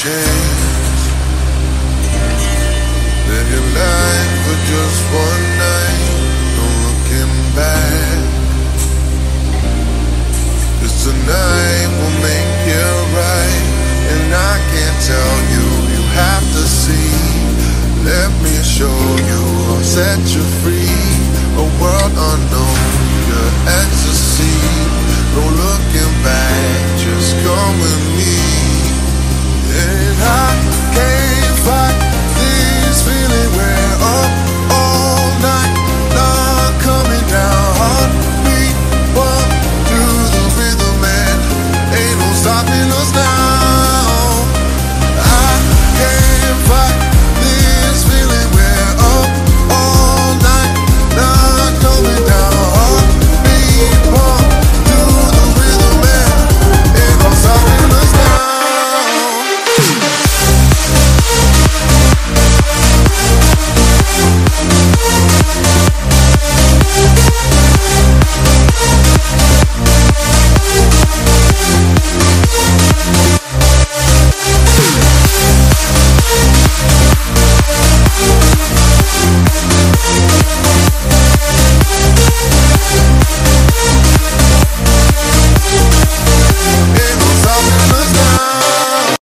chance. Live your life for just one night, no looking back. 'Cause tonight will make it right, and I can't tell you, you have to see. Let me show you, I'll set you free. A world unknown, your ex